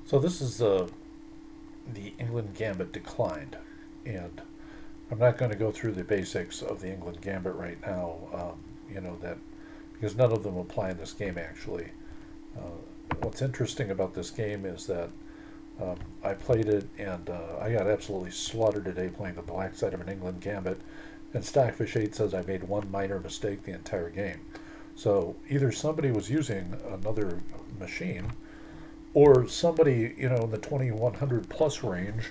So this is the England Gambit declined, and I'm not going to go through the basics of the England Gambit right now. That because none of them apply in this game actually. What's interesting about this game is that I played it and I got absolutely slaughtered today playing the black side of an England Gambit, and Stockfish 8 says I made one minor mistake the entire game. So either somebody was using another machine, or somebody, in the 2100 plus range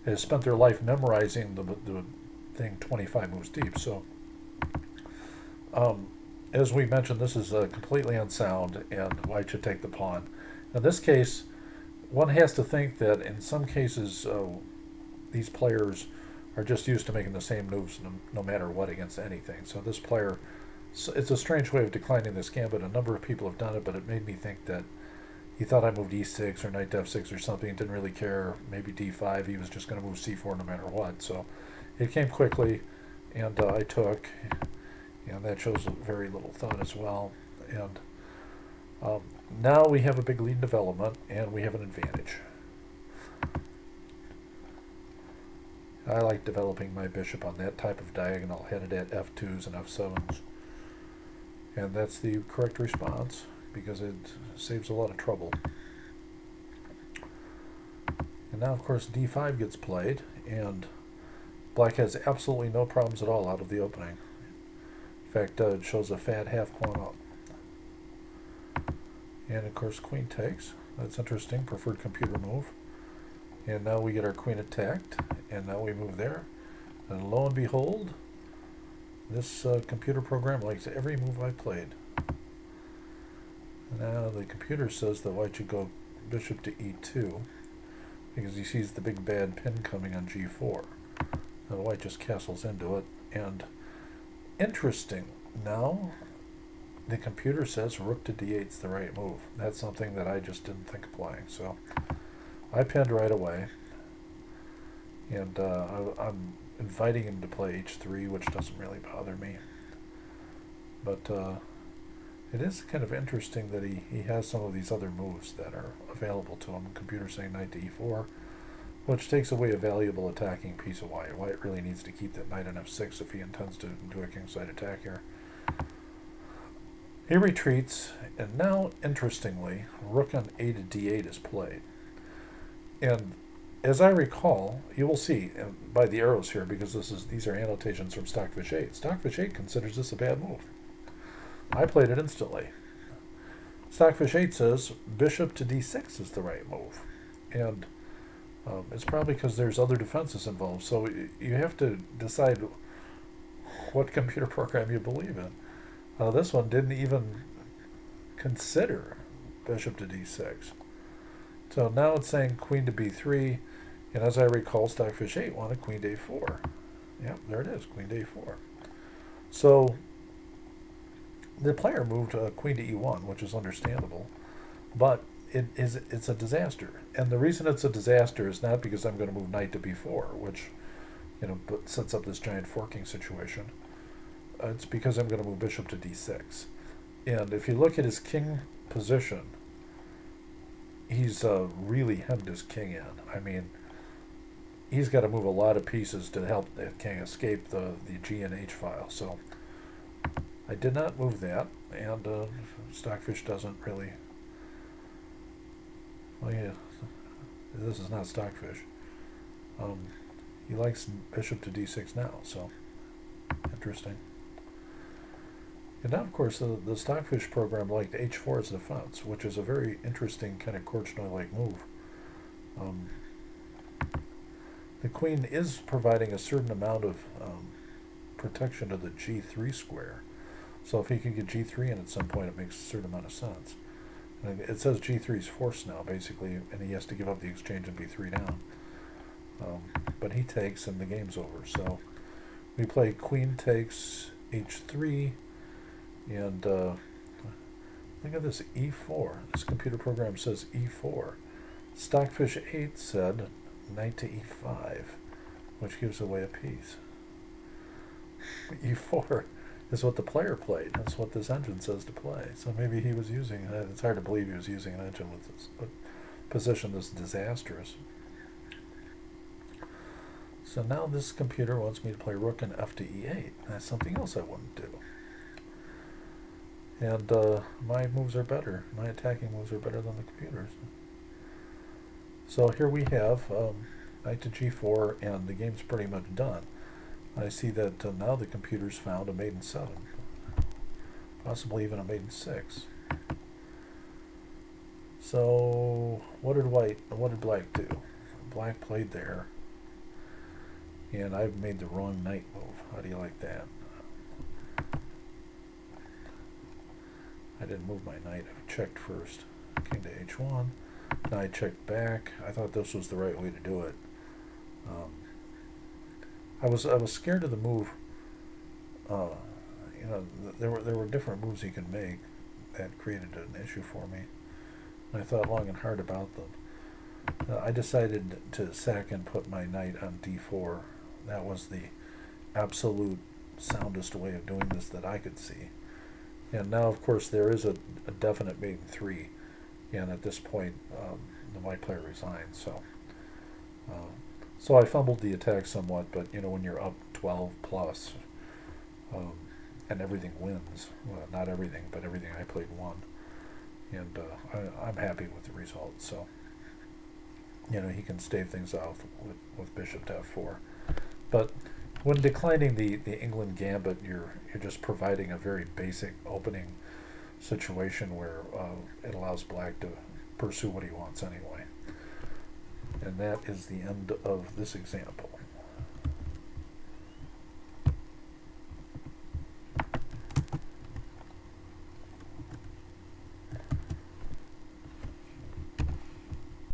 has spent their life memorizing the thing 25 moves deep. So, um, as we mentioned, this is completely unsound, and white should take the pawn. In this case, one has to think that in some cases, these players are just used to making the same moves no matter what against anything. So this player, it's a strange way of declining this gambit. A number of people have done it, but it made me think that he thought I moved e6 or knight to f6 or something. He didn't really care. Maybe d5. He was just going to move c4 no matter what. So it came quickly, and I took, and that shows very little thought as well. And um, now we have a big lead in development, and we have an advantage. I like developing my bishop on that type of diagonal headed at f2s and f7s. And that's the correct response because it saves a lot of trouble. And now, of course, d5 gets played, and black has absolutely no problems at all out of the opening. In fact, it shows a fat half pawn up. And, of course, queen takes. That's interesting, preferred computer move. And now we get our queen attacked, and now we move there. And lo and behold, this computer program likes every move I played. Now the computer says that white should go bishop to e2 because he sees the big bad pin coming on g4. Now white just castles into it, and interesting, now the computer says rook to d8 is the right move. That's something that I just didn't think of playing, so I pinned right away, and I'm inviting him to play h3, which doesn't really bother me, but it is kind of interesting that he has some of these other moves that are available to him. Computer saying knight to e4, which takes away a valuable attacking piece of white. White really needs to keep that knight on f6 if he intends to do a kingside attack here. He retreats, and now, interestingly, rook on a to d8 is played. And as I recall, you will see by the arrows here, because these are annotations from Stockfish 8. Stockfish 8 considers this a bad move. I played it instantly. Stockfish 8 says bishop to d6 is the right move. And it's probably because there's other defenses involved. So you have to decide what computer program you believe in. This one didn't even consider bishop to d6. So now it's saying queen to b3. And as I recall, Stockfish 8 wanted queen to a4. Yep, there it is, queen to a4. So the player moved queen to e1, which is understandable, but it's a disaster. And the reason it's a disaster is not because I'm going to move knight to b4, which sets up this giant forking situation. It's because I'm going to move bishop to d6. And if you look at his king position, he's really hemmed his king in. I mean, he's got to move a lot of pieces to help the king escape the G and H file. So I did not move that, and Stockfish doesn't really. Well, yeah, this is not Stockfish. He likes bishop to d6 now, so interesting. And now, of course, the Stockfish program liked h4 as defense, which is a very interesting kind of Korchnoi-like move. The queen is providing a certain amount of protection to the g3 square. So if he could get g3 in at some point, it makes a certain amount of sense. And it says g3 is forced now, basically, and he has to give up the exchange and be 3 down. But he takes, and the game's over. So we play queen takes h3, and look at this, e4. This computer program says e4. Stockfish 8 said knight to e5, which gives away a piece. e4 is what the player played. That's what this engine says to play. So maybe he was using it. It's hard to believe he was using an engine with this, but position that's disastrous. So now this computer wants me to play rook and f to e8. That's something else I wouldn't do. And my moves are better. My attacking moves are better than the computer's. So here we have knight to g4, and the game's pretty much done. I see that now the computer's found a mate in 7, possibly even a mate in 6. So what did black do? Black played there, and I've made the wrong knight move. How do you like that? I didn't move my knight. I checked first. King to h1. Now I checked back. I thought this was the right way to do it. I was scared of the move. There were different moves he could make that created an issue for me. And I thought long and hard about them. I decided to sack and put my knight on d4. That was the absolute soundest way of doing this that I could see. And now, of course, there is a definite mate in 3. And at this point, the white player resigns. So I fumbled the attack somewhat, but when you're up 12 plus, and everything wins, well, not everything, but everything I played won, and I'm happy with the result. So he can stave things out with bishop to f4. But when declining the England gambit, you're just providing a very basic opening situation where it allows black to pursue what he wants anyway. And that is the end of this example.